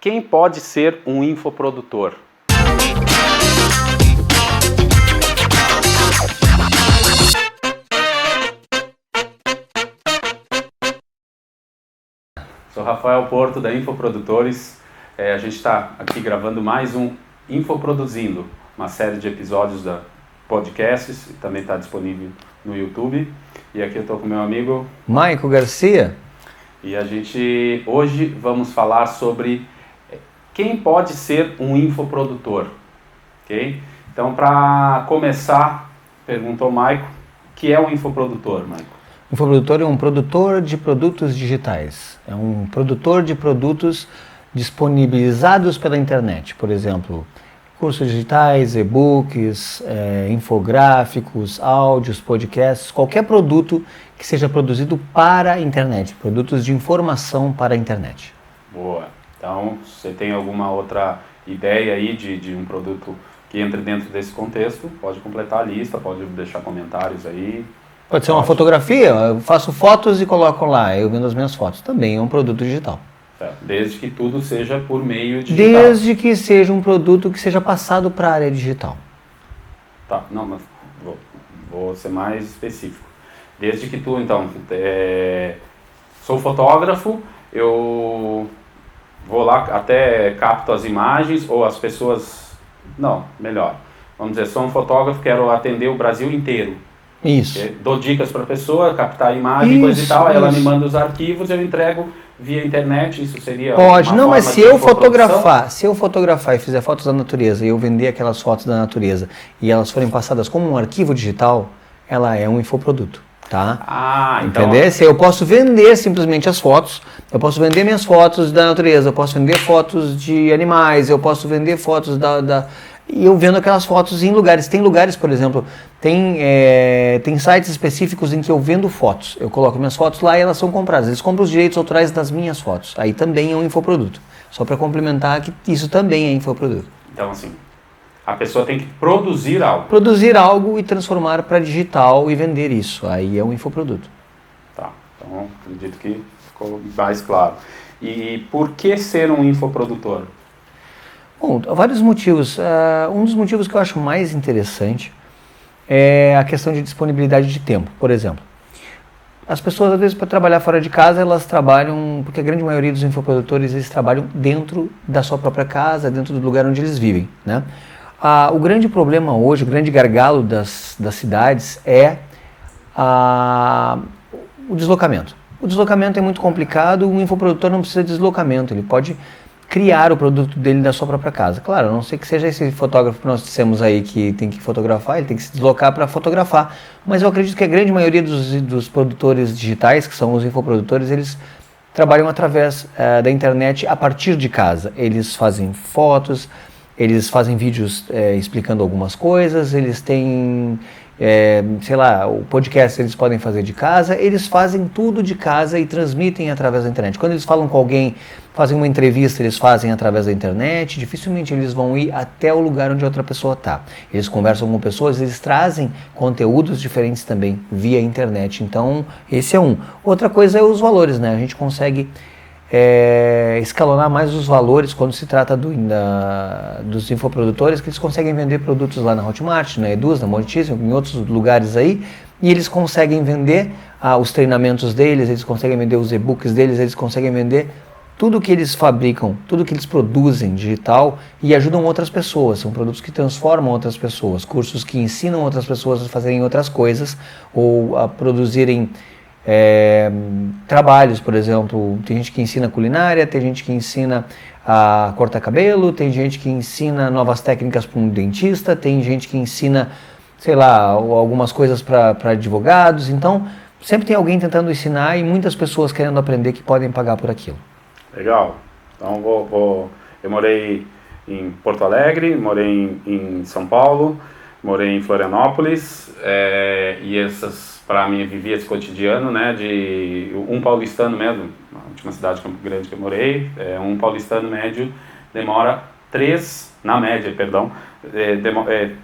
Quem pode ser um infoprodutor? Sou Rafael Porto da Infoprodutores. A gente está aqui gravando mais um Infoproduzindo, uma série de episódios da podcasts, também está disponível no YouTube. E aqui eu estou com meu amigo Maico Garcia. E a gente hoje vamos falar sobre quem pode ser um infoprodutor, ok? Então, para começar, perguntou o Maico, o que é um infoprodutor, Maico? Um infoprodutor é um produtor de produtos digitais. É um produtor de produtos disponibilizados pela internet. Por exemplo, cursos digitais, e-books, infográficos, áudios, podcasts, qualquer produto que seja produzido para a internet. Produtos de informação para a internet. Boa. Então, você tem alguma outra ideia aí de um produto que entre dentro desse contexto? Pode completar a lista, pode deixar comentários aí. Pode ser uma fotografia, eu faço fotos e coloco lá, eu vendo as minhas fotos. Também é um produto digital. Desde que tudo seja por meio digital. Desde que seja um produto que seja passado para a área digital. Tá, não, mas vou ser mais específico. Desde que tu, então, sou fotógrafo, eu vou lá, até capto as imagens, ou as pessoas... Não, melhor. Vamos dizer, sou um fotógrafo, quero atender o Brasil inteiro. Isso. Dou dicas para a pessoa, captar a imagem, coisa e tal, aí ela me manda os arquivos, eu entrego via internet, isso seria Pode, não, mas se eu infoprodução? fotografar e fizer fotos da natureza e eu vender aquelas fotos da natureza e elas forem passadas como um arquivo digital, ela é um infoproduto, tá? Ah, então... Entendeu? Se eu posso vender simplesmente as fotos, eu posso vender minhas fotos da natureza, eu posso vender fotos de animais, eu posso vender fotos e eu vendo aquelas fotos em lugares. Tem lugares, por exemplo, tem sites específicos em que eu vendo fotos. Eu coloco minhas fotos lá e elas são compradas. Eles compram os direitos autorais das minhas fotos. Aí também é um infoproduto. Só para complementar que isso também é infoproduto. Então, assim, a pessoa tem que produzir algo. Produzir algo e transformar para digital e vender isso. Aí é um infoproduto. Tá, então acredito que ficou mais claro. E por que ser um infoprodutor? Bom, vários motivos. Um dos motivos que eu acho mais interessante é a questão de disponibilidade de tempo. Por exemplo, as pessoas, às vezes, para trabalhar fora de casa, elas trabalham, porque a grande maioria dos infoprodutores, eles trabalham dentro da sua própria casa, dentro do lugar onde eles vivem, né? O grande problema hoje, o grande gargalo das cidades é o deslocamento. O deslocamento é muito complicado, o infoprodutor não precisa de deslocamento, ele pode criar o produto dele da sua própria casa. Claro, a não ser que seja esse fotógrafo que nós dissemos aí que tem que fotografar, ele tem que se deslocar para fotografar. Mas eu acredito que a grande maioria dos produtores digitais, que são os infoprodutores, eles trabalham através da internet a partir de casa. Eles fazem fotos, eles fazem vídeos explicando algumas coisas, eles têm... o podcast eles podem fazer de casa, eles fazem tudo de casa e transmitem através da internet. Quando eles falam com alguém, fazem uma entrevista, eles fazem através da internet, dificilmente eles vão ir até o lugar onde a outra pessoa está. Eles conversam com pessoas, eles trazem conteúdos diferentes também via internet. Então, esse é um. Outra coisa é os valores, né? A gente consegue escalonar mais os valores quando se trata dos infoprodutores, que eles conseguem vender produtos lá na Hotmart, na Eduz, na Monetize, em outros lugares aí, e eles conseguem vender os treinamentos deles, eles conseguem vender os e-books deles, eles conseguem vender tudo que eles fabricam, tudo que eles produzem digital e ajudam outras pessoas. São produtos que transformam outras pessoas, cursos que ensinam outras pessoas a fazerem outras coisas ou a produzirem trabalhos, por exemplo. Tem gente que ensina culinária, tem gente que ensina a cortar cabelo, tem gente que ensina novas técnicas para um dentista, tem gente que ensina, sei lá, algumas coisas para advogados. Então, sempre tem alguém tentando ensinar e muitas pessoas querendo aprender que podem pagar por aquilo. Legal. Então, eu morei em Porto Alegre, morei em São Paulo, morei em Florianópolis, e essas, para mim, vivi esse cotidiano, né, de um paulistano mesmo, na última cidade de Campo Grande que eu morei, um paulistano médio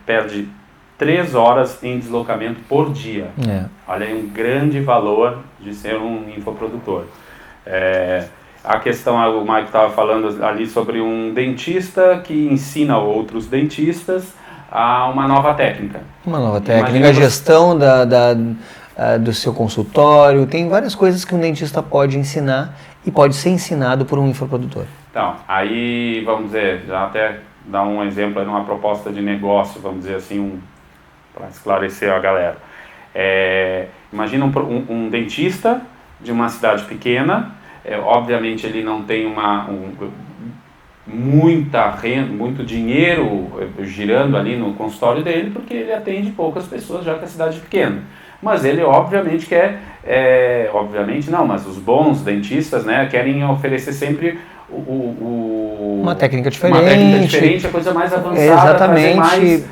perde 3 horas em deslocamento por dia. Olha aí um grande valor de ser um infoprodutor. a questão, o Mike estava falando ali sobre um dentista que ensina outros dentistas a uma nova técnica. Uma nova técnica, a gestão do seu consultório, tem várias coisas que um dentista pode ensinar e pode ser ensinado por um infoprodutor. Então, aí vamos dizer, já até dar um exemplo de uma proposta de negócio, vamos dizer assim, para esclarecer a galera. Imagina um dentista de uma cidade pequena, obviamente ele não tem muito dinheiro girando ali no consultório dele, porque ele atende poucas pessoas, já que a cidade é pequena. Mas ele obviamente quer, mas os bons dentistas, né, querem oferecer sempre uma técnica diferente, a coisa mais avançada, exatamente, mais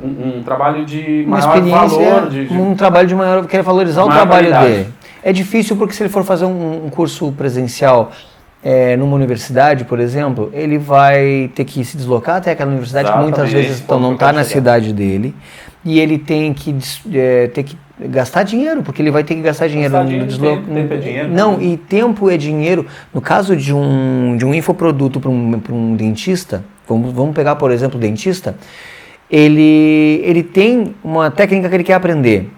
um trabalho de uma maior valor, um trabalho de maior, quer valorizar o trabalho qualidade. dele. É difícil porque se ele for fazer um curso presencial numa universidade, por exemplo, ele vai ter que se deslocar até aquela universidade que muitas vezes não está na cidade dele, e ele tem que gastar dinheiro, porque ele vai ter que gastar dinheiro no deslocamento. Tempo é dinheiro. Não, e tempo é dinheiro. No caso de um infoproduto para um dentista, vamos pegar, por exemplo, o dentista, ele tem uma técnica que ele quer aprender.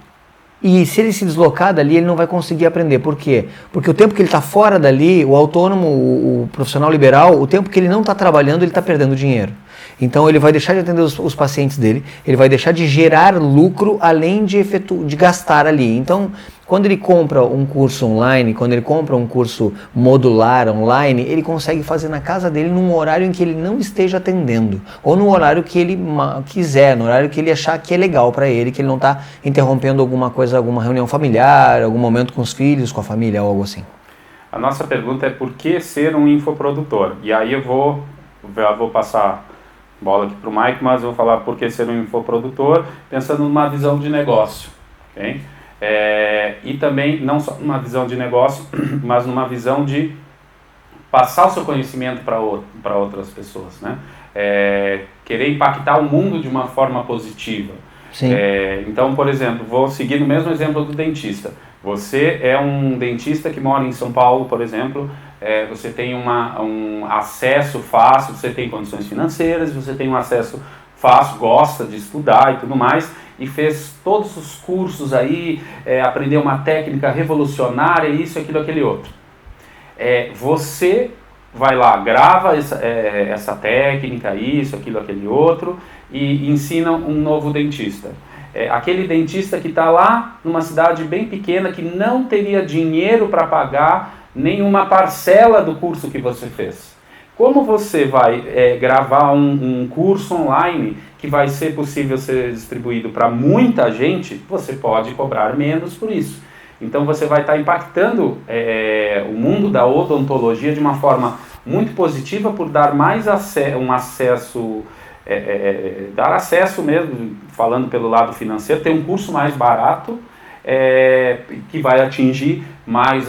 E se ele se deslocar dali, ele não vai conseguir aprender. Por quê? Porque o tempo que ele está fora dali, o autônomo, o profissional liberal, o tempo que ele não está trabalhando, ele está perdendo dinheiro. Então ele vai deixar de atender os pacientes dele, ele vai deixar de gerar lucro além de gastar ali. Então, quando ele compra um curso online, quando ele compra um curso modular online, ele consegue fazer na casa dele num horário em que ele não esteja atendendo, ou no horário que ele quiser, no horário que ele achar que é legal para ele, que ele não está interrompendo alguma coisa, alguma reunião familiar, algum momento com os filhos, com a família, ou algo assim. A nossa pergunta é por que ser um infoprodutor? E aí eu vou passar bola aqui para o Mike, mas eu vou falar por que ser um infoprodutor, pensando numa visão de negócio, ok? E também, não só numa visão de negócio, mas numa visão de passar o seu conhecimento para outras pessoas, né? Querer impactar o mundo de uma forma positiva. Sim. Então, por exemplo, vou seguir no mesmo exemplo do dentista. Você é um dentista que mora em São Paulo, por exemplo, você tem um acesso fácil, você tem condições financeiras, você tem um acesso fácil, gosta de estudar e tudo mais, e fez todos os cursos aí, aprendeu uma técnica revolucionária, isso, aquilo, aquele outro. Você vai lá, grava essa técnica, isso, aquilo, aquele outro, e ensina um novo dentista. Aquele dentista que está lá numa cidade bem pequena, que não teria dinheiro para pagar nenhuma parcela do curso que você fez. Como você vai gravar um curso online que vai ser possível ser distribuído para muita gente, você pode cobrar menos por isso. Então você vai estar impactando o mundo da odontologia de uma forma muito positiva por dar mais acesso, dar acesso mesmo, falando pelo lado financeiro, ter um curso mais barato, que vai atingir mais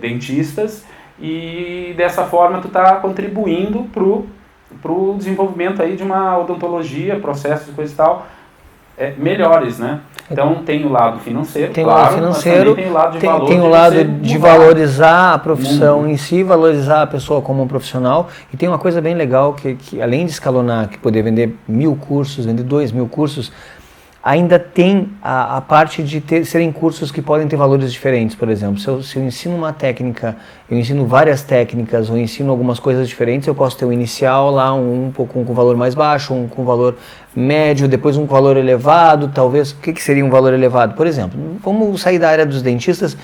dentistas, e dessa forma tu está contribuindo para o desenvolvimento aí de uma odontologia, processos e coisa e tal, melhores, né? Então tem o lado financeiro, tem claro, o lado financeiro, mas também tem o lado de valor. Tem o lado de valorizar a profissão em si, valorizar a pessoa como um profissional. E tem uma coisa bem legal que além de escalonar, que poder vender 1.000 cursos, vender 2.000 cursos, ainda tem a parte de serem cursos que podem ter valores diferentes. Por exemplo, se eu ensino uma técnica, eu ensino várias técnicas, ou ensino algumas coisas diferentes, eu posso ter um inicial lá, um pouco com valor mais baixo, um com valor médio, depois um com valor elevado, talvez. O que seria um valor elevado? Por exemplo, vamos sair da área dos dentistas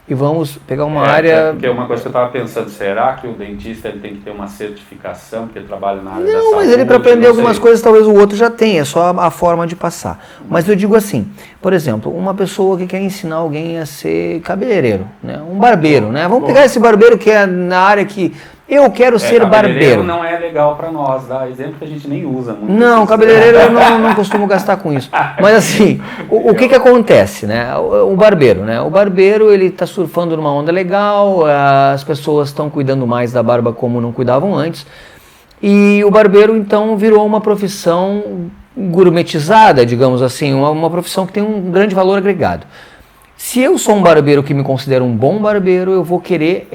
e vamos pegar uma área... Porque uma coisa que eu estava pensando, será que o dentista ele tem que ter uma certificação, porque ele trabalha na área da saúde? Não, mas ele para aprender algumas coisas talvez o outro já tenha, é só a forma de passar. Mas eu digo assim, por exemplo, uma pessoa que quer ensinar alguém a ser cabeleireiro, né? Um barbeiro, né? Vamos pegar esse barbeiro que é na área que eu quero ser barbeiro. Não é legal para nós, dá exemplo que a gente nem usa muito. Não, cabeleireiro eu não costumo gastar com isso. Mas assim, o que acontece, né? O barbeiro, né? O barbeiro, ele está surfando numa onda legal, as pessoas estão cuidando mais da barba como não cuidavam antes, e o barbeiro então virou uma profissão gourmetizada, digamos assim, uma profissão que tem um grande valor agregado. Se eu sou um barbeiro que me considero um bom barbeiro, eu vou querer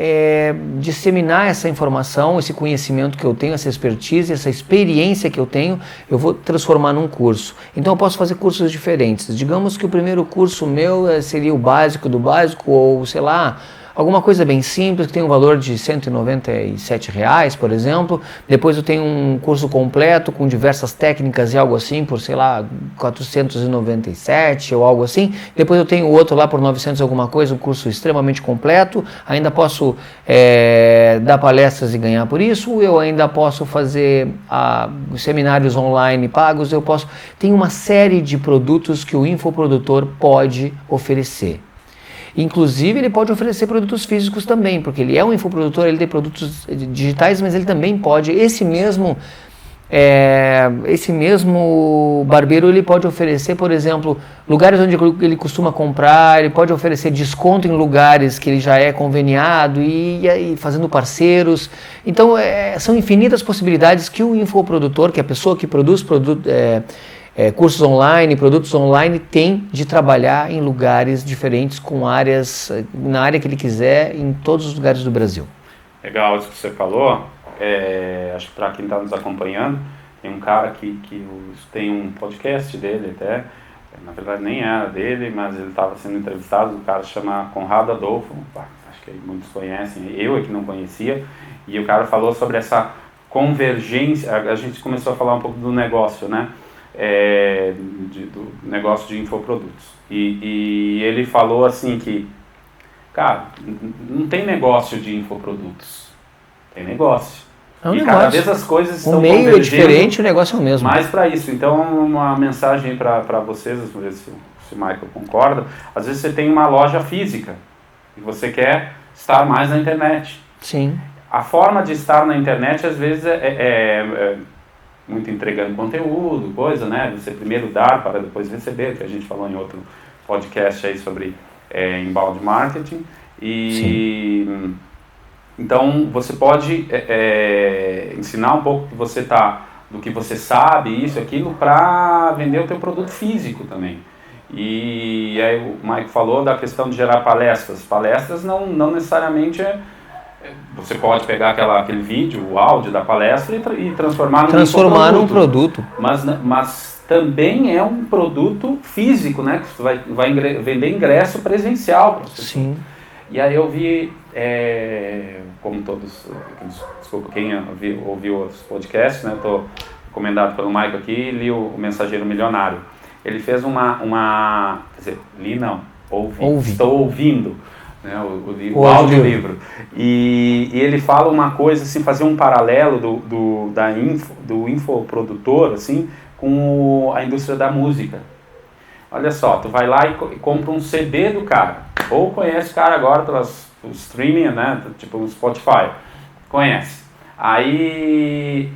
disseminar essa informação, esse conhecimento que eu tenho, essa expertise, essa experiência que eu tenho, eu vou transformar num curso. Então eu posso fazer cursos diferentes. Digamos que o primeiro curso meu seria o básico do básico, ou sei lá, alguma coisa bem simples, que tem um valor de R$ 197, por exemplo. Depois eu tenho um curso completo com diversas técnicas e algo assim, por, sei lá, 497 ou algo assim. Depois eu tenho outro lá por 900 alguma coisa, um curso extremamente completo. Ainda posso dar palestras e ganhar por isso. Eu ainda posso fazer seminários online pagos. Tem uma série de produtos que o infoprodutor pode oferecer. Inclusive, ele pode oferecer produtos físicos também, porque ele é um infoprodutor, ele tem produtos digitais, mas ele também pode, esse mesmo barbeiro, ele pode oferecer, por exemplo, lugares onde ele costuma comprar, ele pode oferecer desconto em lugares que ele já é conveniado e fazendo parceiros. Então, são infinitas possibilidades que o infoprodutor, que é a pessoa que produz cursos online, produtos online, tem de trabalhar em lugares diferentes, com áreas, na área que ele quiser, em todos os lugares do Brasil. Legal isso que você falou. Acho que para quem está nos acompanhando, tem um cara que tem um podcast dele até, na verdade nem era dele, mas ele estava sendo entrevistado, o cara chama Conrado Adolfo, acho que muitos conhecem, eu é que não conhecia, e o cara falou sobre essa convergência, a gente começou a falar um pouco do negócio, né? Do negócio de infoprodutos. E ele falou assim que, cara, não tem negócio de infoprodutos, tem negócio. É um e negócio. Cada vez as coisas estão convergendo. O meio é diferente, o negócio é o mesmo. Mais para isso. Então, uma mensagem para vocês, vamos ver se o Michael concorda. Às vezes você tem uma loja física e você quer estar mais na internet. Sim. A forma de estar na internet, às vezes, muito entregando conteúdo, coisa, né? Você primeiro dar para depois receber, que a gente falou em outro podcast aí sobre inbound marketing. E então você pode ensinar um pouco do que você sabe, isso, aquilo, para vender o teu produto físico também. E aí o Mike falou da questão de gerar palestras. Palestras não necessariamente você pode pegar aquele vídeo, o áudio da palestra e transformar num produto. Mas também é um produto físico, né? Que você vai vender ingresso presencial para você. Sim. E aí eu vi, como todos, desculpa, quem ouviu os podcasts, né? Estou recomendado pelo Michael aqui, li o Mensageiro Milionário. Ele fez quer dizer, li não, ouvi. Estou ouvindo. Né, o audiolivro. E ele fala uma coisa, assim, fazer um paralelo do infoprodutor, assim, com a indústria da música. Olha só, tu vai lá e compra um CD do cara, ou conhece o cara agora pelas streaming, né, tipo o Spotify, conhece. Aí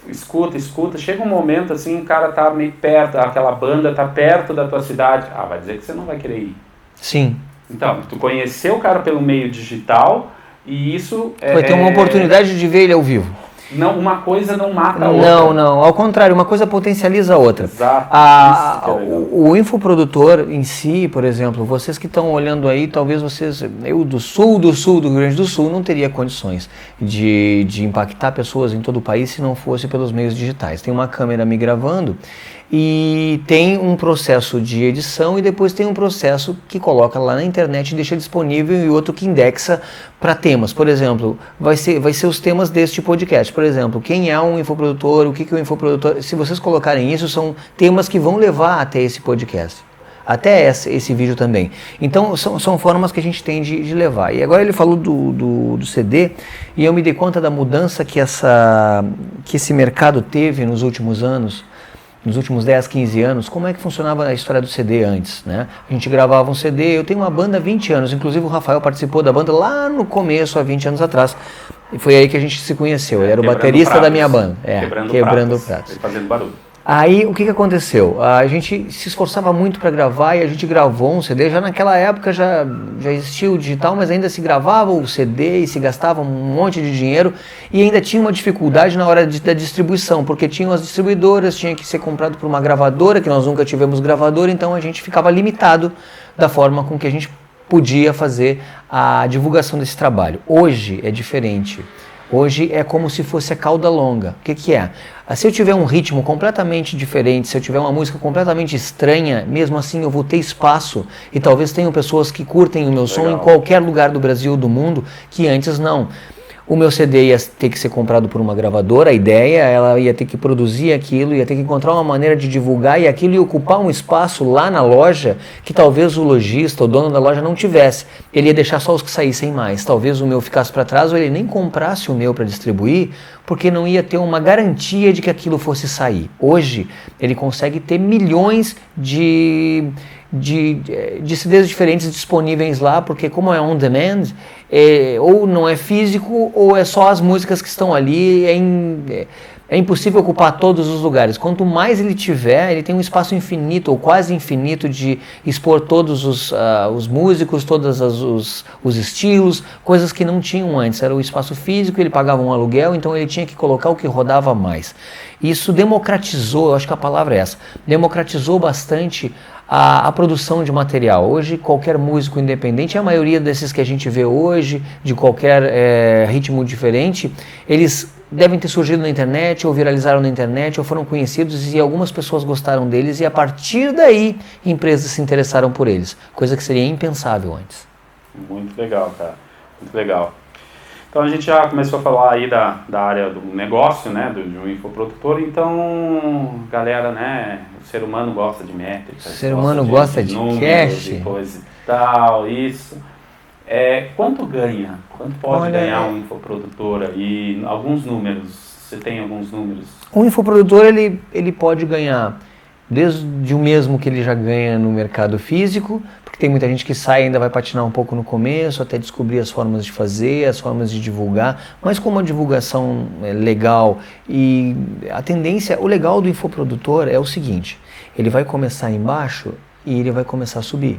escuta, chega um momento assim, o cara tá meio perto, aquela banda tá perto da tua cidade, vai dizer que você não vai querer ir. Sim. Então, tu conheceu o cara pelo meio digital e isso... Vai ter uma oportunidade de ver ele ao vivo. Não, uma coisa não mata a outra. Não. Ao contrário, uma coisa potencializa a outra. Exato. O infoprodutor em si, por exemplo, vocês que estão olhando aí, talvez eu do sul do Rio Grande do Sul, não teria condições de impactar pessoas em todo o país se não fosse pelos meios digitais. Tem uma câmera me gravando e tem um processo de edição e depois tem um processo que coloca lá na internet e deixa disponível e outro que indexa para temas. Por exemplo, vai ser os temas deste podcast. Por exemplo, quem é um infoprodutor, o que é um infoprodutor. Se vocês colocarem isso, são temas que vão levar até esse podcast. Até esse vídeo também. Então, são formas que a gente tem de levar. E agora ele falou do CD e eu me dei conta da mudança que esse mercado teve nos últimos anos. Nos últimos 10, 15 anos, como é que funcionava a história do CD antes, né? A gente gravava um CD, eu tenho uma banda há 20 anos, inclusive o Rafael participou da banda lá no começo, há 20 anos atrás, e foi aí que a gente se conheceu, ele era o baterista da minha banda, Quebrando Pratos. Fazendo barulho. Aí o que aconteceu? A gente se esforçava muito para gravar e a gente gravou um CD. Já naquela época já existia o digital, mas ainda se gravava o CD e se gastava um monte de dinheiro e ainda tinha uma dificuldade na hora da distribuição, porque tinham as distribuidoras, tinha que ser comprado por uma gravadora, que nós nunca tivemos gravadora, então a gente ficava limitado da forma com que a gente podia fazer a divulgação desse trabalho. Hoje é diferente. Hoje é como se fosse a cauda longa. O que é? Se eu tiver um ritmo completamente diferente, se eu tiver uma música completamente estranha, mesmo assim eu vou ter espaço e talvez tenham pessoas que curtem o meu som em qualquer lugar do Brasil ou do mundo que antes não. O meu CD ia ter que ser comprado por uma gravadora, a ideia, ela ia ter que produzir aquilo, ia ter que encontrar uma maneira de divulgar e aquilo ia ocupar um espaço lá na loja que talvez o lojista, o dono da loja não tivesse. Ele ia deixar só os que saíssem mais. Talvez o meu ficasse para trás ou ele nem comprasse o meu para distribuir, porque não ia ter uma garantia de que aquilo fosse sair. Hoje, ele consegue ter milhões de CDs diferentes disponíveis lá, porque como é on demand, ou não é físico, ou é só as músicas que estão ali, é impossível ocupar todos os lugares. Quanto mais ele tiver, ele tem um espaço infinito, ou quase infinito, de expor todos os músicos, todos os estilos, coisas que não tinham antes. Era o espaço físico, ele pagava um aluguel, então ele tinha que colocar o que rodava mais. Isso democratizou, eu acho que a palavra é essa, democratizou bastante a produção de material. Hoje, qualquer músico independente, a maioria desses que a gente vê hoje, de qualquer ritmo diferente, eles devem ter surgido na internet, ou viralizaram na internet, ou foram conhecidos e algumas pessoas gostaram deles e a partir daí empresas se interessaram por eles, coisa que seria impensável antes. Muito legal, cara. Muito legal. Então a gente já começou a falar aí da área do negócio, né, de um infoprodutor. Então, galera, né, o ser humano gosta de métricas. O ser humano gosta de cash. E coisa e tal, isso. Quanto ganha? Quanto pode ganhar um infoprodutor aí? Alguns números, você tem alguns números? Um infoprodutor, ele pode ganhar desde o mesmo que ele já ganha no mercado físico, porque tem muita gente que sai e ainda vai patinar um pouco no começo, até descobrir as formas de fazer, as formas de divulgar, mas com uma divulgação legal e a tendência, o legal do infoprodutor é o seguinte, ele vai começar embaixo e ele vai começar a subir.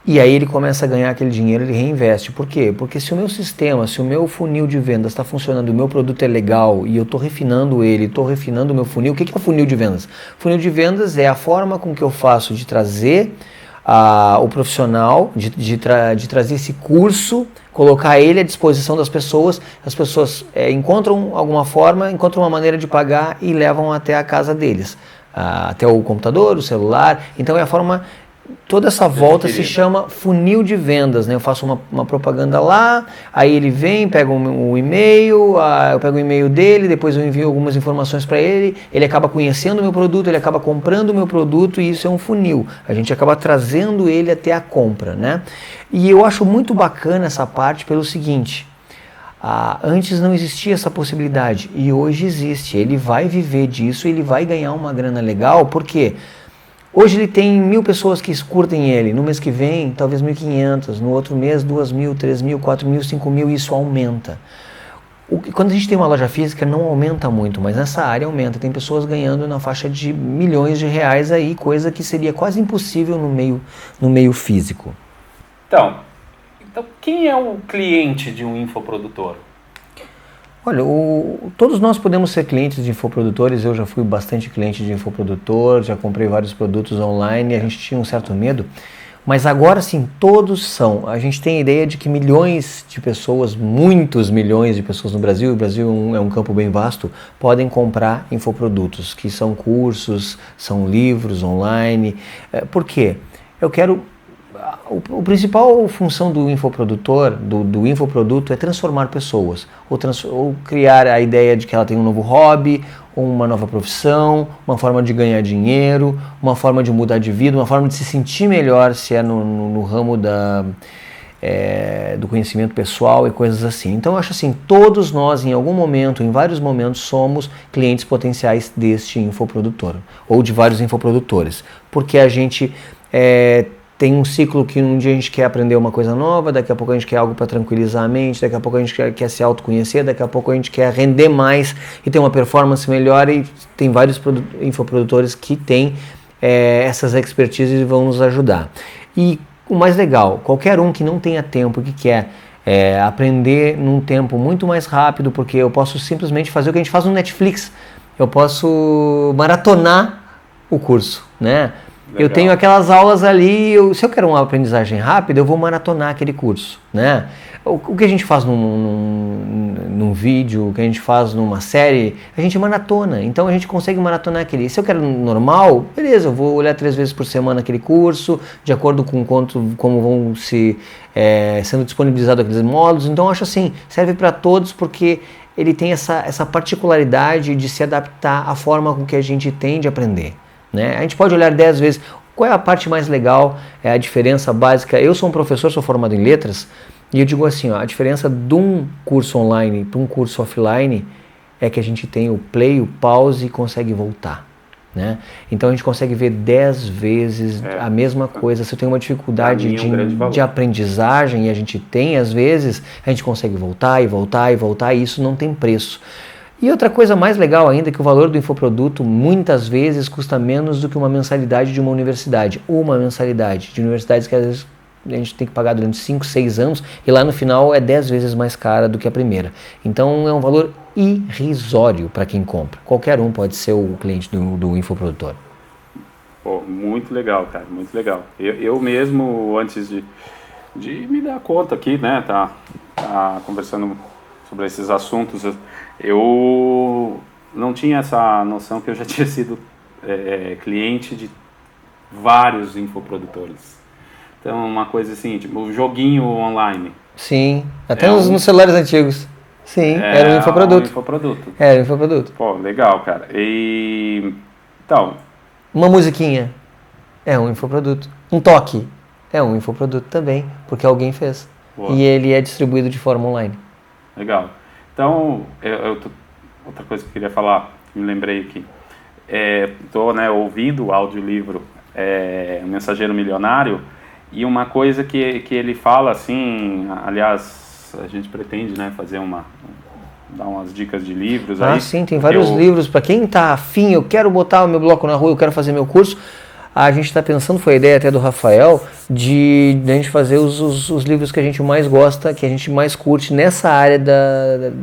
E aí ele começa a ganhar aquele dinheiro, ele reinveste. Por quê? Porque se o meu sistema, se o meu funil de vendas está funcionando, o meu produto é legal e eu estou refinando ele, estou refinando o meu funil. O que é o funil de vendas? Funil de vendas é a forma com que eu faço de trazer o profissional, de trazer esse curso, colocar ele à disposição das pessoas. As pessoas encontram alguma forma, encontram uma maneira de pagar e levam até a casa deles. Até o computador, o celular. Então é a forma... Toda essa volta se chama funil de vendas, né? Eu faço uma propaganda lá, aí ele vem, pega o e-mail, eu pego o e-mail dele, depois eu envio algumas informações para ele, ele acaba conhecendo o meu produto, ele acaba comprando o meu produto e isso é um funil. A gente acaba trazendo ele até a compra, né? E eu acho muito bacana essa parte pelo seguinte, antes não existia essa possibilidade e hoje existe. Ele vai viver disso, ele vai ganhar uma grana legal, por quê? Hoje ele tem 1.000 pessoas que curtem ele, no mês que vem talvez 1.500, no outro mês 2.000, 3.000, 4.000, 5.000 e isso aumenta. Quando a gente tem uma loja física não aumenta muito, mas nessa área aumenta. Tem pessoas ganhando na faixa de milhões de reais aí, coisa que seria quase impossível no meio físico. Então quem é o cliente de um infoprodutor? Olha, todos nós podemos ser clientes de infoprodutores, eu já fui bastante cliente de infoprodutor, já comprei vários produtos online, a gente tinha um certo medo, mas agora sim, todos são. A gente tem a ideia de que milhões de pessoas, muitos milhões de pessoas no Brasil, o Brasil é um campo bem vasto, podem comprar infoprodutos, que são cursos, são livros online. Por quê? A principal função do infoprodutor, do infoproduto, é transformar pessoas, ou criar a ideia de que ela tem um novo hobby, ou uma nova profissão, uma forma de ganhar dinheiro, uma forma de mudar de vida, uma forma de se sentir melhor, se é no ramo do conhecimento pessoal e coisas assim. Então eu acho assim, todos nós em algum momento, em vários momentos, somos clientes potenciais deste infoprodutor, ou de vários infoprodutores, porque a gente tem um ciclo que um dia a gente quer aprender uma coisa nova, daqui a pouco a gente quer algo para tranquilizar a mente, daqui a pouco a gente quer se autoconhecer, daqui a pouco a gente quer render mais e ter uma performance melhor, e tem vários infoprodutores que têm essas expertises e vão nos ajudar. E o mais legal, qualquer um que não tenha tempo, que quer aprender num tempo muito mais rápido, porque eu posso simplesmente fazer o que a gente faz no Netflix, eu posso maratonar o curso, né? Legal. Eu tenho aquelas aulas ali, se eu quero uma aprendizagem rápida, eu vou maratonar aquele curso, né? O que a gente faz num vídeo, o que a gente faz numa série, a gente maratona, então a gente consegue maratonar aquele. Se eu quero normal, beleza, eu vou olhar 3 vezes por semana aquele curso, de acordo com como vão sendo disponibilizados aqueles módulos, então eu acho assim, serve para todos porque ele tem essa particularidade de se adaptar à forma com que a gente tem de aprender. Né? A gente pode olhar 10 vezes. Qual é a parte mais legal? É a diferença básica. Eu sou um professor, sou formado em letras, e eu digo assim, ó, a diferença de um curso online para um curso offline é que a gente tem o play, o pause e consegue voltar. Né? Então a gente consegue ver 10 vezes a mesma coisa. Se eu tenho uma dificuldade de aprendizagem, e a gente tem às vezes, a gente consegue voltar e voltar e voltar, e isso não tem preço. E outra coisa mais legal ainda é que o valor do infoproduto muitas vezes custa menos do que uma mensalidade de uma universidade. Uma mensalidade de universidades que às vezes a gente tem que pagar durante 5, 6 anos e lá no final é 10 vezes mais cara do que a primeira. Então é um valor irrisório para quem compra. Qualquer um pode ser o cliente do infoprodutor. Pô, muito legal, cara, muito legal. Eu mesmo, antes de me dar conta aqui, né, tá conversando sobre esses assuntos, eu não tinha essa noção que eu já tinha sido cliente de vários infoprodutores. Então, uma coisa assim, tipo, o joguinho online. Sim, até nos celulares antigos. Sim, era um infoproduto. Era um infoproduto. Pô, legal, cara. Então... Uma musiquinha é um infoproduto. Um toque é um infoproduto também, porque alguém fez. Boa. E ele é distribuído de forma online. Legal. Então, outra coisa que eu queria falar, que me lembrei aqui, estou ouvindo o audiolivro O Mensageiro Milionário, e uma coisa que ele fala, assim, aliás, a gente pretende fazer dar umas dicas de livros aí. Sim, tem vários livros, para quem está afim, eu quero botar o meu bloco na rua, eu quero fazer meu curso, a gente está pensando, foi a ideia até do Rafael, de a gente fazer os livros que a gente mais gosta, que a gente mais curte nessa área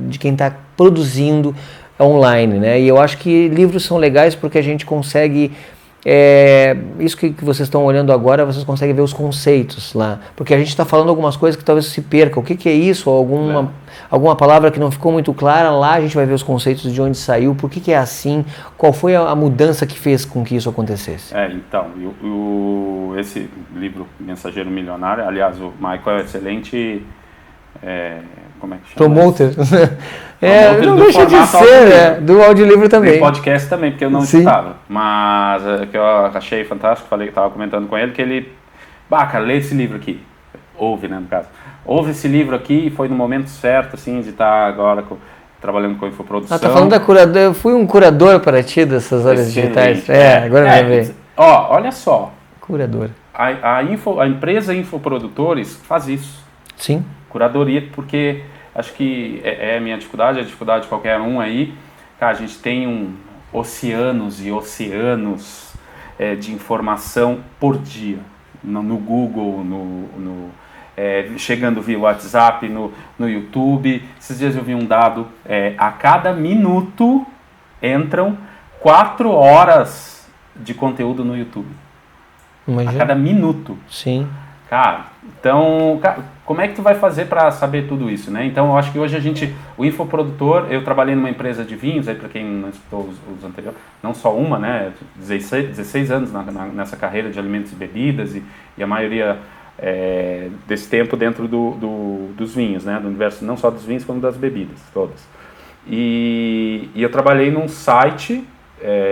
de quem está produzindo online, né? E eu acho que livros são legais porque a gente consegue, isso que vocês estão olhando agora, vocês conseguem ver os conceitos lá, porque a gente está falando algumas coisas que talvez se perca, o que é isso, alguma palavra que não ficou muito clara, lá a gente vai ver os conceitos de onde saiu, por que é assim, qual foi a mudança que fez com que isso acontecesse. Então, esse livro, Mensageiro Milionário, aliás, o Michael é excelente, como é que chama? Promoter. Não deixa de ser, do audiolivro também. Tem podcast também, porque eu não escutava, mas que eu achei fantástico, falei que estava comentando com ele, que ele, cara, lê esse livro aqui, ouve, né, no caso. Ouve esse livro aqui e foi no momento certo, assim, de estar agora trabalhando com infoprodução. Tá falando da curador, eu fui um curador para ti dessas áreas digitais. Agora eu lembrei. Olha só. Curador. A empresa Infoprodutores faz isso. Sim. Curadoria, porque acho que é a minha dificuldade, a dificuldade de qualquer um aí. Cara, a gente tem oceanos e oceanos de informação por dia. No Google, chegando via WhatsApp, no YouTube. Esses dias eu vi um dado, a cada minuto entram 4 horas de conteúdo no YouTube. Imagina. A cada minuto. Sim. Cara, então, como é que tu vai fazer para saber tudo isso, né? Então, eu acho que hoje o infoprodutor, eu trabalhei numa empresa de vinhos, aí para quem não escutou os anteriores, não só uma, né? 16 anos nessa carreira de alimentos e bebidas, e a maioria desse tempo dentro dos vinhos, né? Do universo não só dos vinhos, como das bebidas, todas. E eu trabalhei num site,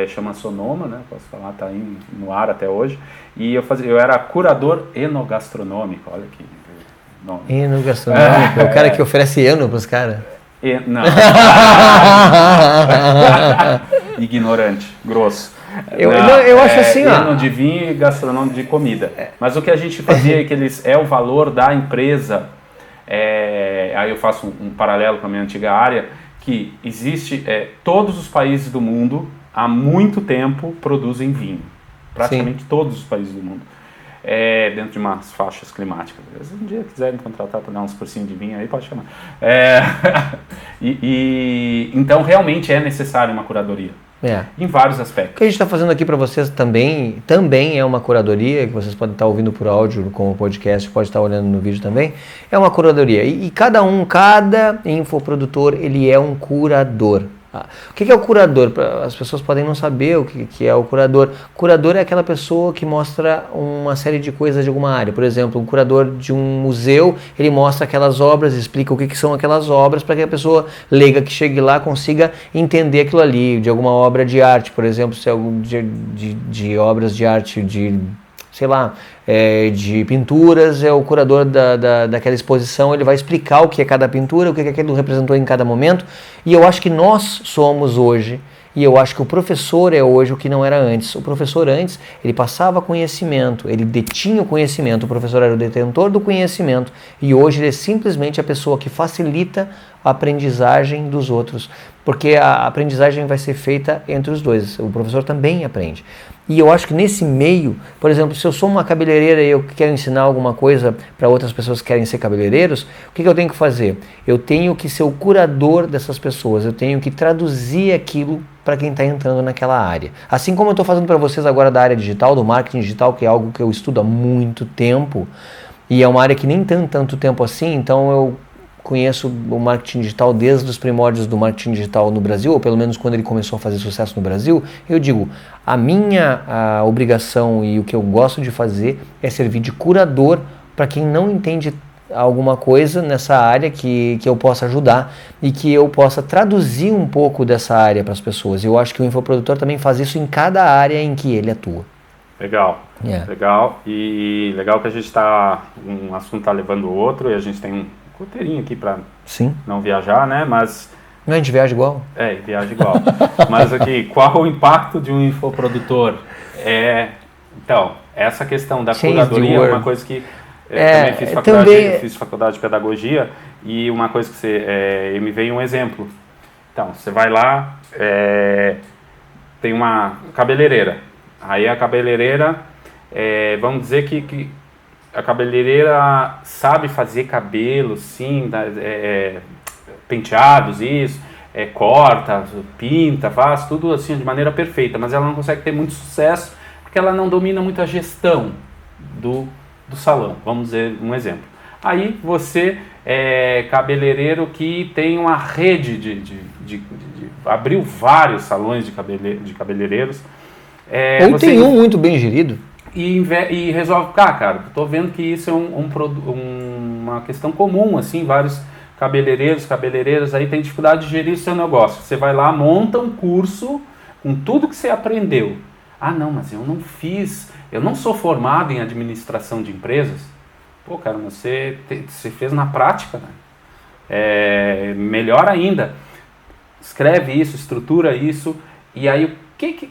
chama Sonoma, né? Posso falar, tá aí no ar até hoje. E eu era curador enogastronômico, olha que nome. Enogastronômico, o cara que oferece eno pros caras. Não. ignorante, grosso. Eu acho assim, ó. Eno de vinho e gastronômico de comida. Mas o que a gente fazia é que é o valor da empresa. Aí eu faço um paralelo com a minha antiga área, que existe, todos os países do mundo, há muito tempo, produzem vinho. Praticamente todos os países do mundo. Dentro de umas faixas climáticas. Se um dia quiserem contratar para dar uns cursinhos de vinho aí, pode chamar. Então, realmente é necessário uma curadoria. Em vários aspectos. O que a gente está fazendo aqui para vocês também é uma curadoria, que vocês podem estar ouvindo por áudio como podcast, pode estar olhando no vídeo também, é uma curadoria. E cada infoprodutor, ele é um curador. O que é o curador? As pessoas podem não saber o que é o curador. O curador é aquela pessoa que mostra uma série de coisas de alguma área. Por exemplo, um curador de um museu, ele mostra aquelas obras, explica o que são aquelas obras para que a pessoa leiga que chegue lá consiga entender aquilo ali, de alguma obra de arte, por exemplo, se é de obras de arte, sei lá, de pinturas, é o curador daquela exposição, ele vai explicar o que é cada pintura, o que aquilo representou em cada momento, e eu acho que nós somos hoje, e eu acho que o professor é hoje o que não era antes. O professor antes, ele passava conhecimento, ele detinha o conhecimento, o professor era o detentor do conhecimento, e hoje ele é simplesmente a pessoa que facilita a aprendizagem dos outros, porque a aprendizagem vai ser feita entre os dois, o professor também aprende. E eu acho que nesse meio, por exemplo, se eu sou uma cabeleireira e eu quero ensinar alguma coisa para outras pessoas que querem ser cabeleireiros, o que eu tenho que fazer? Eu tenho que ser o curador dessas pessoas, eu tenho que traduzir aquilo para quem está entrando naquela área. Assim como eu estou fazendo para vocês agora da área digital, do marketing digital, que é algo que eu estudo há muito tempo, e é uma área que nem tem tanto tempo assim, então eu conheço o marketing digital desde os primórdios do marketing digital no Brasil, ou pelo menos quando ele começou a fazer sucesso no Brasil. Eu digo, a minha obrigação e o que eu gosto de fazer é servir de curador para quem não entende alguma coisa nessa área que eu possa ajudar e que eu possa traduzir um pouco dessa área para as pessoas. Eu acho que o infoprodutor também faz isso em cada área em que ele atua. Legal, legal. E legal que a gente está, um assunto está levando o outro, e a gente tem um roteirinho aqui para não viajar, né? Mas a gente viaja igual? Viaja igual. Mas aqui, qual o impacto de um infoprodutor? Então, essa questão da curadoria é uma coisa que eu também fiz faculdade de pedagogia, e uma coisa que me veio um exemplo. Então, você vai lá, tem uma cabeleireira. Aí a cabeleireira, vamos dizer que a cabeleireira sabe fazer cabelo, sim, penteados, isso, corta, pinta, faz tudo assim de maneira perfeita, mas ela não consegue ter muito sucesso porque ela não domina muito a gestão do salão, vamos dizer um exemplo. Aí você é cabeleireiro que tem uma rede abriu vários salões de cabeleireiros. Ou tem um muito bem gerido. E resolve, cara, tô vendo que isso é uma questão comum, assim, vários cabeleireiras aí tem dificuldade de gerir o seu negócio. Você vai lá, monta um curso com tudo que você aprendeu. Ah, não, mas eu não sou formado em administração de empresas. Pô, cara, mas você fez na prática, né? Melhor ainda, escreve isso, estrutura isso, e aí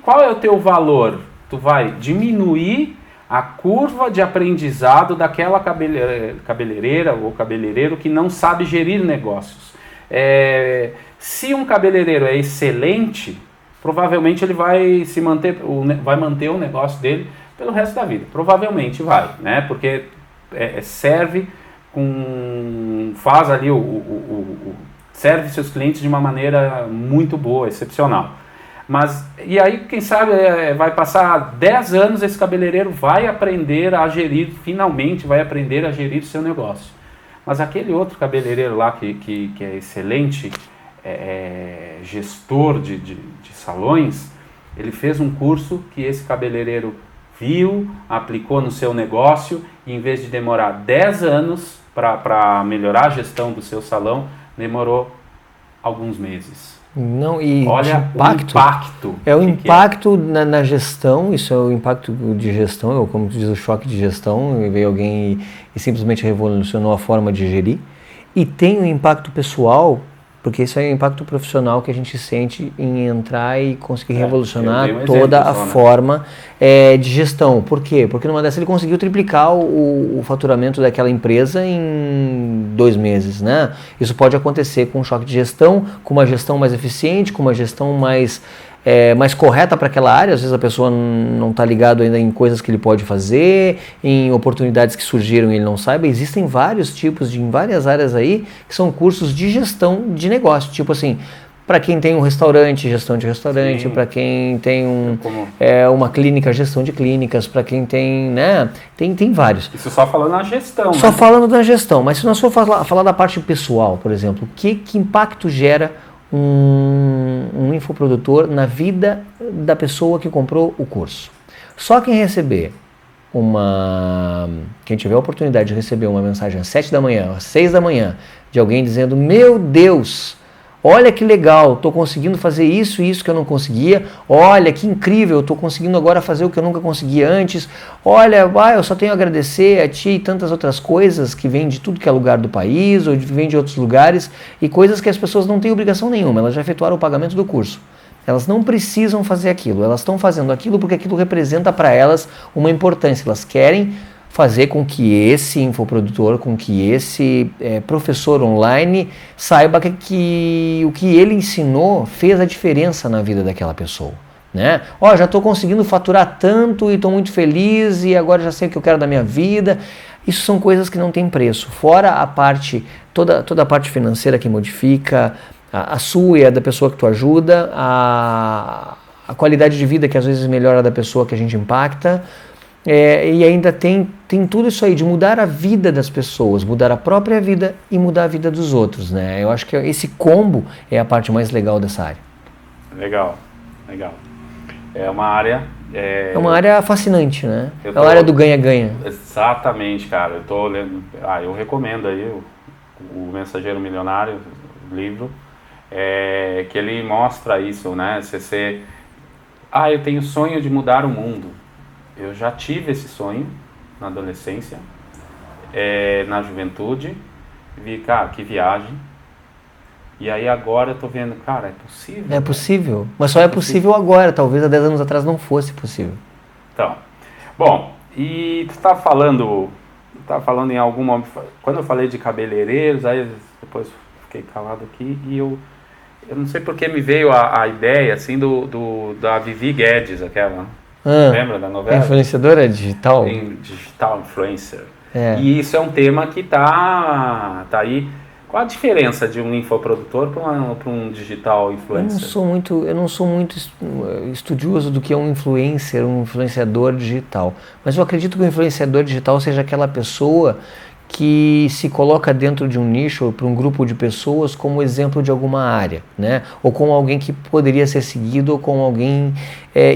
qual é o teu valor? Tu vai diminuir a curva de aprendizado daquela cabeleireira ou cabeleireiro que não sabe gerir negócios. Se um cabeleireiro é excelente, provavelmente ele vai manter o negócio dele pelo resto da vida. Provavelmente vai, né? Porque faz ali serve seus clientes de uma maneira muito boa, excepcional. E aí, quem sabe, vai passar 10 anos, esse cabeleireiro vai aprender a gerir, finalmente vai aprender a gerir o seu negócio. Mas aquele outro cabeleireiro lá que é excelente, gestor de salões, ele fez um curso que esse cabeleireiro viu, aplicou no seu negócio, e em vez de demorar 10 anos para melhorar a gestão do seu salão, demorou alguns meses. Não, e olha o impacto. É o impacto na gestão, isso é o impacto de gestão, como diz o choque de gestão, veio alguém e simplesmente revolucionou a forma de gerir. E tem o impacto pessoal, Porque isso é o impacto profissional que a gente sente em entrar e conseguir revolucionar eu dei um toda exemplo a só, né? forma de gestão. Por quê? Porque numa dessas ele conseguiu triplicar o faturamento daquela empresa em 2 meses, né? Isso pode acontecer com um choque de gestão, com uma gestão mais eficiente, com uma gestão mais correta para aquela área. Às vezes a pessoa não está ligado ainda em coisas que ele pode fazer, em oportunidades que surgiram e ele não saiba. Existem vários tipos, em várias áreas aí, que são cursos de gestão de negócio. Tipo assim, para quem tem um restaurante, gestão de restaurante, para quem tem uma clínica, gestão de clínicas, para quem tem, né? Tem vários. Isso só falando na gestão, Só né? falando da gestão, mas se nós for falar da parte pessoal, por exemplo, que impacto gera um infoprodutor na vida da pessoa que comprou o curso? Só quem receber quem tiver a oportunidade de receber uma mensagem às 7 da manhã, às 6 da manhã, de alguém dizendo: meu Deus, olha que legal, estou conseguindo fazer isso e isso que eu não conseguia. Olha que incrível, estou conseguindo agora fazer o que eu nunca conseguia antes. Olha, eu só tenho a agradecer a ti e tantas outras coisas que vêm de tudo que é lugar do país ou vêm de outros lugares e coisas que as pessoas não têm obrigação nenhuma, elas já efetuaram o pagamento do curso. Elas não precisam fazer aquilo, elas estão fazendo aquilo porque aquilo representa para elas uma importância. Elas querem fazer com que esse infoprodutor, com que esse professor online saiba que o que ele ensinou fez a diferença na vida daquela pessoa, né? Já estou conseguindo faturar tanto e estou muito feliz e agora já sei o que eu quero da minha vida. Isso são coisas que não têm preço, fora a parte, toda a parte financeira que modifica, a sua e a da pessoa que tu ajuda, a qualidade de vida que às vezes melhora da pessoa que a gente impacta. E ainda tem tudo isso aí de mudar a vida das pessoas, mudar a própria vida e mudar a vida dos outros, né? Eu acho que esse combo é a parte mais legal dessa área. Legal. É uma área... É uma área fascinante, né? É a área do ganha-ganha. Exatamente, cara. Eu tô lendo... eu recomendo aí o Mensageiro Milionário, o livro, que ele mostra isso, né? Eu tenho sonho de mudar o mundo. Eu já tive esse sonho na adolescência, na juventude, vi, cara, que viagem. E aí agora eu tô vendo, cara, é possível. É possível, mas só é possível agora, talvez há 10 anos atrás não fosse possível. Então, bom, e tu tá falando em algum momento, quando eu falei de cabeleireiros, aí depois fiquei calado aqui e eu não sei porque me veio a ideia, assim, da Vivi Guedes, aquela... Lembra da novela? Influenciadora digital? Digital influencer. E isso é um tema que tá aí. Qual a diferença de um infoprodutor para um digital influencer? Eu não sou muito estudioso do que é um influencer, um influenciador digital. Mas eu acredito que o influenciador digital seja aquela pessoa que se coloca dentro de um nicho ou para um grupo de pessoas como exemplo de alguma área, né? Ou como alguém que poderia ser seguido ou como alguém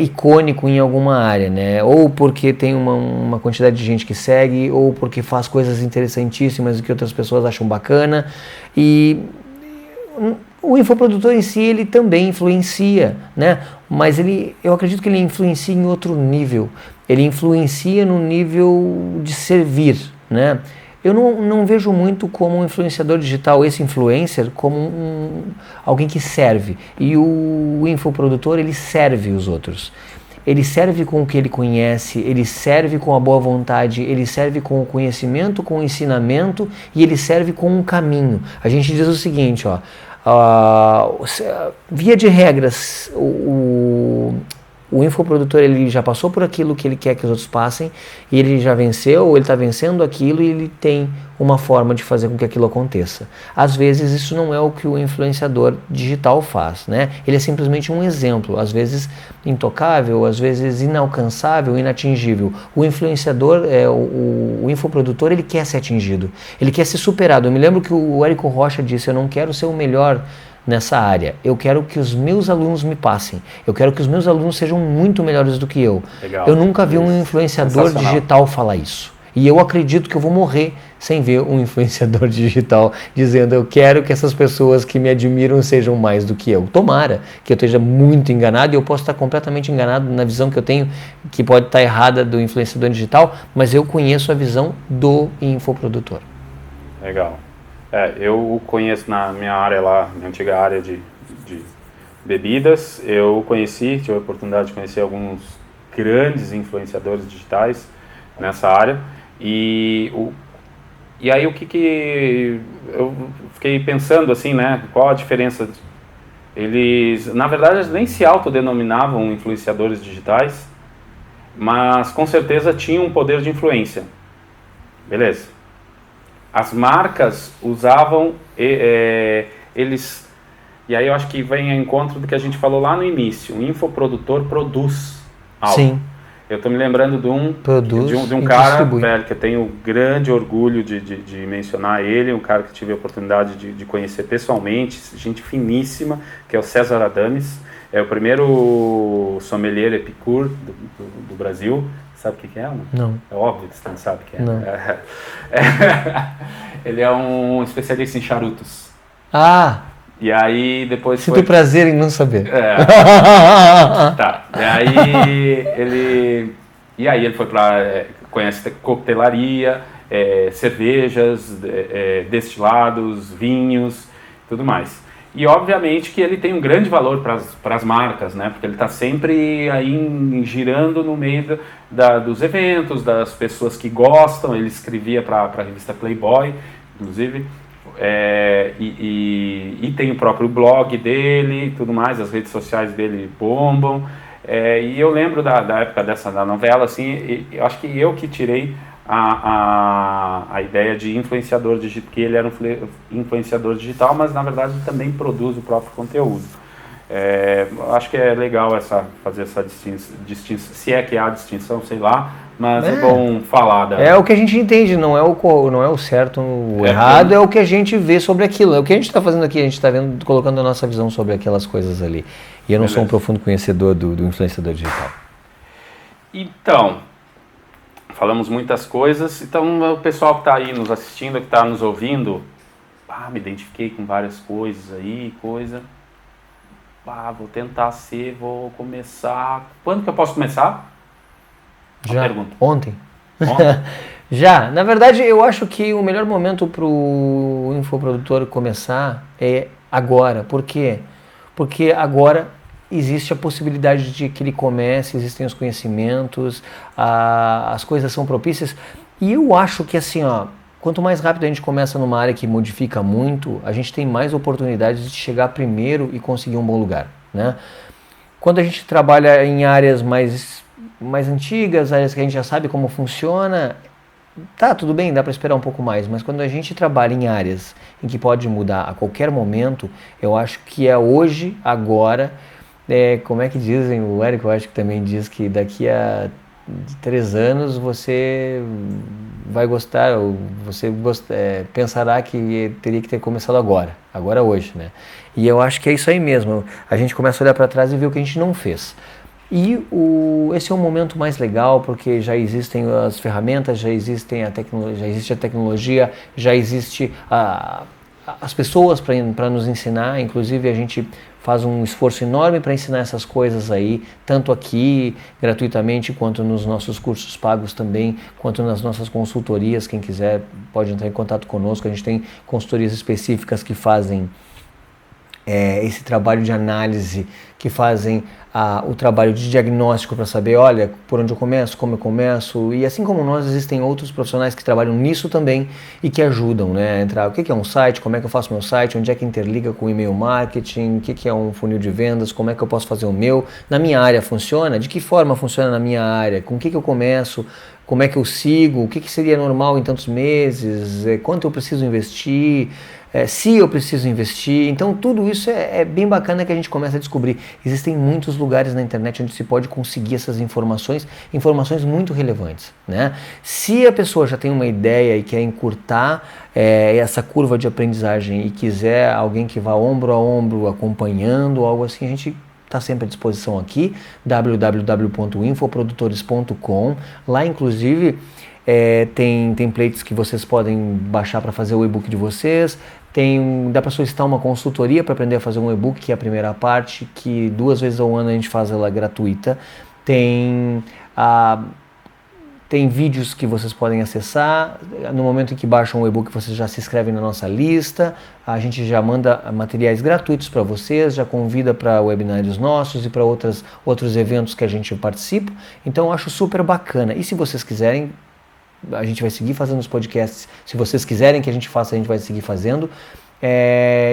icônico em alguma área, né? Ou porque tem uma quantidade de gente que segue, ou porque faz coisas interessantíssimas que outras pessoas acham bacana. E o infoprodutor em si, ele também influencia, né? Mas eu acredito que ele influencia em outro nível. Ele influencia no nível de servir, né? Eu não vejo muito como um influenciador digital, esse influencer, como alguém que serve. E o infoprodutor, ele serve os outros. Ele serve com o que ele conhece, ele serve com a boa vontade, ele serve com o conhecimento, com o ensinamento e ele serve com um caminho. A gente diz o seguinte, via de regras, o infoprodutor, ele já passou por aquilo que ele quer que os outros passem, e ele já venceu, ou ele está vencendo aquilo, e ele tem uma forma de fazer com que aquilo aconteça. Às vezes isso não é o que o influenciador digital faz, né? Ele é simplesmente um exemplo, às vezes intocável, às vezes inalcançável, inatingível. O influenciador, o infoprodutor, ele quer ser atingido, ele quer ser superado. Eu me lembro que o Érico Rocha disse: eu não quero ser o melhor nessa área, eu quero que os meus alunos me passem, eu quero que os meus alunos sejam muito melhores do que eu. Legal. Eu nunca vi um influenciador digital falar isso, e eu acredito que eu vou morrer sem ver um influenciador digital dizendo: eu quero que essas pessoas que me admiram sejam mais do que eu. Tomara que eu esteja muito enganado, e eu posso estar completamente enganado na visão que eu tenho, que pode estar errada, do influenciador digital, mas eu conheço a visão do infoprodutor. Legal. Eu conheço na minha área lá, minha antiga área de bebidas, tive a oportunidade de conhecer alguns grandes influenciadores digitais nessa área, e aí o que eu fiquei pensando assim, né, qual a diferença? Eles, na verdade, nem se autodenominavam influenciadores digitais, mas com certeza tinham um poder de influência. Beleza. As marcas usavam eles, e aí eu acho que vem ao encontro do que a gente falou lá no início. O infoprodutor produz algo. Sim. Eu estou me lembrando de um e cara, distribui. velho, que eu tenho grande orgulho de mencionar ele, um cara que tive a oportunidade de conhecer pessoalmente, gente finíssima, que é o César Adames. É o primeiro sommelier epicure do Brasil. Sabe o que é? Não. É óbvio que você não sabe o que é. Não. Ele é um especialista em charutos. Ah, E aí depois sinto prazer em não saber. Tá. E aí ele foi para conhece coquetelaria, cervejas, destilados, vinhos, tudo mais. E obviamente que ele tem um grande valor para as marcas, né? Porque ele está sempre aí girando no meio dos eventos, das pessoas que gostam. Ele escrevia para a revista Playboy, inclusive. E tem o próprio blog dele e tudo mais, as redes sociais dele bombam. E eu lembro da época da novela, assim, eu acho que eu que tirei a ideia de influenciador digital, que ele era um influenciador digital, mas na verdade ele também produz o próprio conteúdo. Acho que é legal fazer essa distinção, se é que há distinção, sei lá, mas é bom falar É o que a gente entende, não é o certo, o errado, é o que a gente vê sobre aquilo. É o que a gente está fazendo aqui, a gente está colocando a nossa visão sobre aquelas coisas ali. E eu não sou um profundo conhecedor do influenciador digital. Então, falamos muitas coisas, então o pessoal que está aí nos assistindo, que está nos ouvindo, me identifiquei com várias coisas aí, vou tentar vou começar. Quando que eu posso começar? Já, ontem? Já, na verdade eu acho que o melhor momento para o infoprodutor começar é agora. Por quê? Porque agora existe a possibilidade de que ele comece, existem os conhecimentos, as coisas são propícias, e eu acho que assim, quanto mais rápido a gente começa numa área que modifica muito, a gente tem mais oportunidades de chegar primeiro e conseguir um bom lugar, né? Quando a gente trabalha em áreas mais antigas, áreas que a gente já sabe como funciona, tá, tudo bem, dá para esperar um pouco mais, mas quando a gente trabalha em áreas em que pode mudar a qualquer momento, eu acho que é hoje, agora, como é que dizem, o Érico eu acho que também diz que daqui a 3 anos você vai gostar, ou você pensará que teria que ter começado agora hoje, né? E eu acho que é isso aí mesmo, a gente começa a olhar para trás e ver o que a gente não fez. E esse é um momento mais legal porque já existem as ferramentas, já existe a tecnologia, já existe as pessoas para nos ensinar, inclusive a gente faz um esforço enorme para ensinar essas coisas aí, tanto aqui gratuitamente, quanto nos nossos cursos pagos também, quanto nas nossas consultorias. Quem quiser pode entrar em contato conosco, a gente tem consultorias específicas que fazem esse trabalho de análise, que fazem o trabalho de diagnóstico para saber, olha, por onde eu começo, como eu começo, e assim como nós, existem outros profissionais que trabalham nisso também e que ajudam, né, a entrar, o que é um site, como é que eu faço meu site, onde é que interliga com o e-mail marketing, o que é um funil de vendas, como é que eu posso fazer o meu, na minha área funciona, de que forma funciona na minha área, com o que eu começo, como é que eu sigo, o que seria normal em tantos meses, quanto eu preciso investir, se eu preciso investir. Então tudo isso é bem bacana que a gente começa a descobrir. Existem muitos lugares na internet onde se pode conseguir essas informações muito relevantes, né? Se a pessoa já tem uma ideia e quer encurtar essa curva de aprendizagem e quiser alguém que vá ombro a ombro acompanhando, algo assim, a gente está sempre à disposição aqui, www.infoprodutores.com. Lá inclusive tem templates que vocês podem baixar para fazer o e-book de vocês. Dá para solicitar uma consultoria para aprender a fazer um e-book, que é a primeira parte, que 2 vezes ao ano a gente faz ela gratuita. Tem tem vídeos que vocês podem acessar. No momento em que baixam o e-book, vocês já se inscrevem na nossa lista. A gente já manda materiais gratuitos para vocês, já convida para webinários nossos e para outros eventos que a gente participa. Então, eu acho super bacana. E se vocês quiserem, a gente vai seguir fazendo os podcasts. Se vocês quiserem que a gente faça, a gente vai seguir fazendo.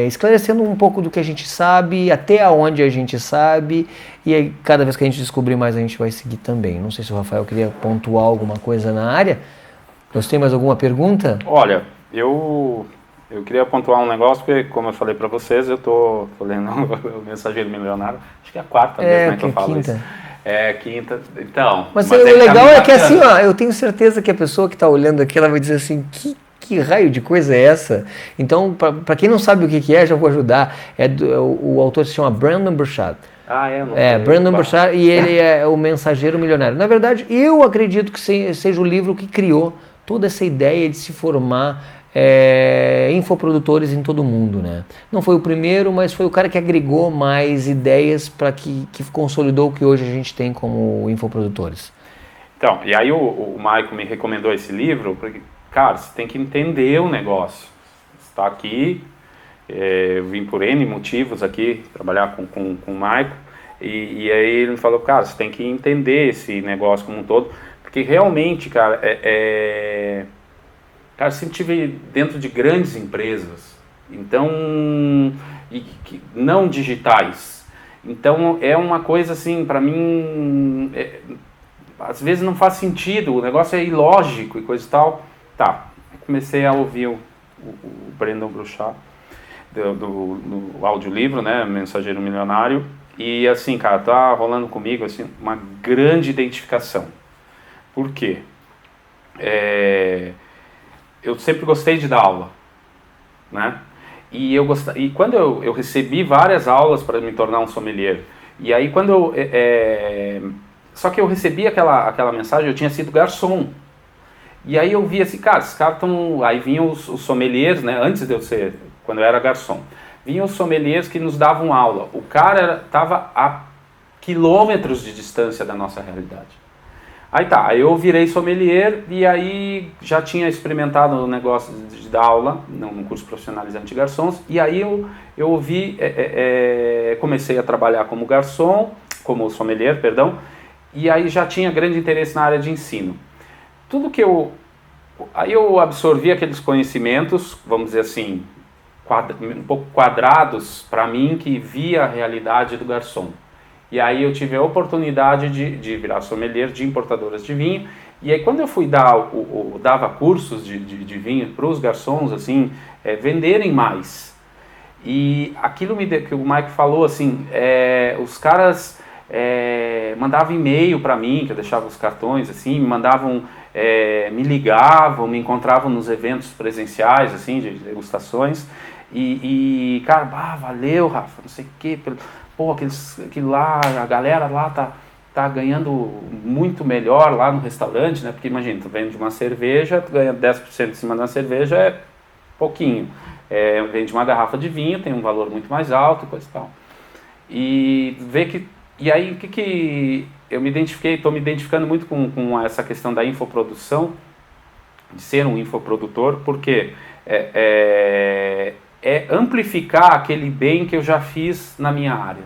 Esclarecendo um pouco do que a gente sabe, até onde a gente sabe, e aí, cada vez que a gente descobrir mais, a gente vai seguir também. Não sei se o Rafael queria pontuar alguma coisa na área. Você tem mais alguma pergunta? Olha, eu queria pontuar um negócio, porque, como eu falei para vocês, eu tô lendo o Mensageiro Milionário, acho que é a quarta vez, né, que eu falo quinta. isso. É, quinta, então... Mas o legal é que assim, ó, eu tenho certeza que a pessoa que está olhando aqui, ela vai dizer assim, que raio de coisa é essa? Então, para quem não sabe o que é, já vou ajudar. O autor se chama Brendon Burchard. Não sei. Brendon Burchard, e ele é o Mensageiro Milionário. Na verdade, eu acredito que seja o livro que criou toda essa ideia de se formar infoprodutores em todo o mundo, né? Não foi o primeiro, mas foi o cara que agregou mais ideias para que consolidou o que hoje a gente tem como infoprodutores. Então, e aí o Michael me recomendou esse livro, porque, cara, você tem que entender o negócio. Você está aqui, eu vim por N motivos aqui, trabalhar com o Michael, e aí ele me falou, cara, você tem que entender esse negócio como um todo, porque realmente, cara, cara, eu sempre estive dentro de grandes empresas, então, não digitais. Então, é uma coisa assim, para mim, às vezes não faz sentido, o negócio é ilógico e coisa e tal. Tá, comecei a ouvir o Brendon Burchard, do audiolivro, né, Mensageiro Milionário, e assim, cara, tá rolando comigo assim, uma grande identificação. Por quê? Eu sempre gostei de dar aula, né? E quando eu recebi várias aulas para me tornar um sommelier, e aí quando só que eu recebi aquela mensagem, eu tinha sido garçom, e aí eu vi assim, cara, esses caras estão, aí vinham os sommeliers, né, antes de eu ser, quando eu era garçom, vinham os sommeliers que nos davam aula, o cara estava a quilômetros de distância da nossa realidade. Aí eu virei sommelier e aí já tinha experimentado o negócio de dar aula no curso profissionalizante de garçons, e aí eu ouvi, comecei a trabalhar como garçom, como sommelier, perdão, e aí já tinha grande interesse na área de ensino. Tudo que aí eu absorvi aqueles conhecimentos, vamos dizer assim, um pouco quadrados para mim, que via a realidade do garçom. E aí eu tive a oportunidade de virar sommelier de importadoras de vinho. E aí quando eu fui dava cursos de vinho para os garçons, assim, venderem mais. E aquilo que o Mike falou, assim, os caras mandavam e-mail para mim, que eu deixava os cartões, assim, me ligavam, me encontravam nos eventos presenciais, assim, de degustações. E cara, valeu, Rafa, não sei o quê, pô, aquilo lá, a galera lá tá ganhando muito melhor lá no restaurante, né? Porque imagina, tu vende uma cerveja, tu ganha 10% em cima da cerveja, é pouquinho. Vende uma garrafa de vinho, tem um valor muito mais alto e coisa e tal. E aí o que eu estou me identificando muito com essa questão da infoprodução, de ser um infoprodtor, porque amplificar aquele bem que eu já fiz na minha área.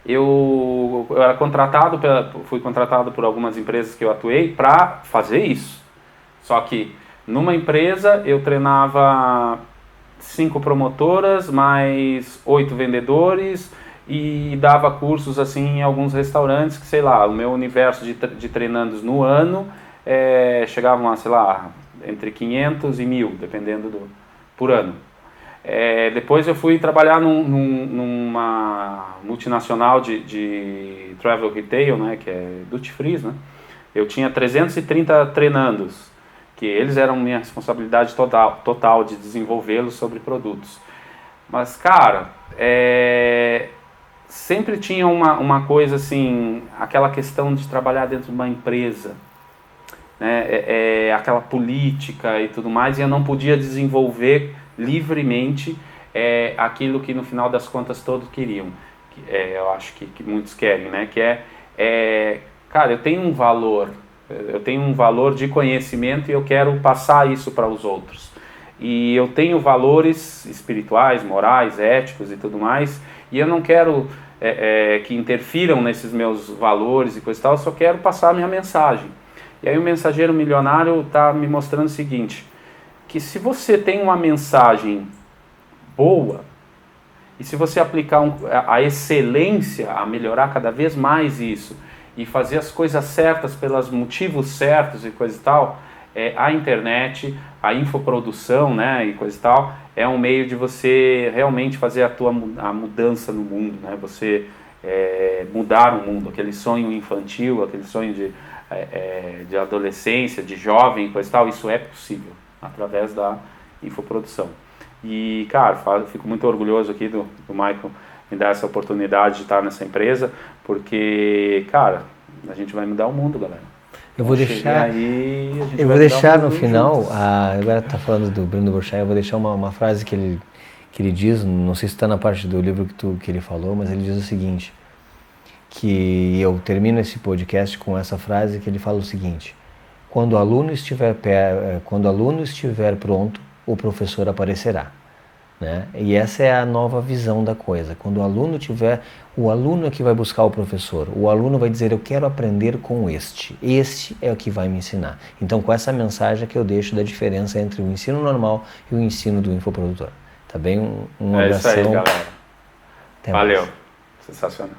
Eu era fui contratado por algumas empresas que eu atuei para fazer isso. Só que numa empresa eu treinava 5 promotoras, mais 8 vendedores e dava cursos assim em alguns restaurantes que, sei lá, o meu universo de treinandos no ano chegavam a, sei lá, entre 500 e 1.000, dependendo por ano. Depois eu fui trabalhar numa multinacional de travel retail, né, que é duty free, né? Eu tinha 330 treinandos, que eles eram minha responsabilidade total de desenvolvê-los sobre produtos. Mas, cara, sempre tinha uma coisa assim, aquela questão de trabalhar dentro de uma empresa, né, aquela política e tudo mais, e eu não podia desenvolver livremente aquilo que no final das contas todos queriam, eu acho que muitos querem, né, cara, eu tenho um valor Eu tenho um valor de conhecimento e eu quero passar isso para os outros. E eu tenho valores espirituais, morais, éticos e tudo mais, e eu não quero que interfiram nesses meus valores e coisa e tal, eu só quero passar a minha mensagem. E aí o mensageiro milionário está me mostrando o seguinte, que se você tem uma mensagem boa, e se você aplicar a excelência, a melhorar cada vez mais isso, e fazer as coisas certas pelos motivos certos e coisa e tal, a internet, a infoprodução, né, e coisa e tal, é um meio de você realmente fazer a mudança no mundo, né, você mudar o mundo, aquele sonho infantil, aquele sonho de adolescência, de jovem, coisa e tal, isso é possível através da infoprodução. E, cara, fico muito orgulhoso aqui do Michael me dar essa oportunidade de estar nessa empresa, porque, cara, a gente vai mudar o mundo, galera. Eu vou deixar no final, agora tá falando do Bruno Burchard, eu vou deixar uma frase que ele diz, não sei se está na parte do livro que ele falou, mas ele diz o seguinte, que eu termino esse podcast com essa frase que ele fala o seguinte, quando o aluno estiver pronto, o professor aparecerá. Né? E essa é a nova visão da coisa. Quando o aluno é que vai buscar o professor. O aluno vai dizer, eu quero aprender com este é o que vai me ensinar. Então, com essa mensagem que eu deixo da diferença entre o ensino normal e o ensino do infoprodutor. Tá bem? Um abração. É isso aí, galera. Até Valeu. mais. Sensacional.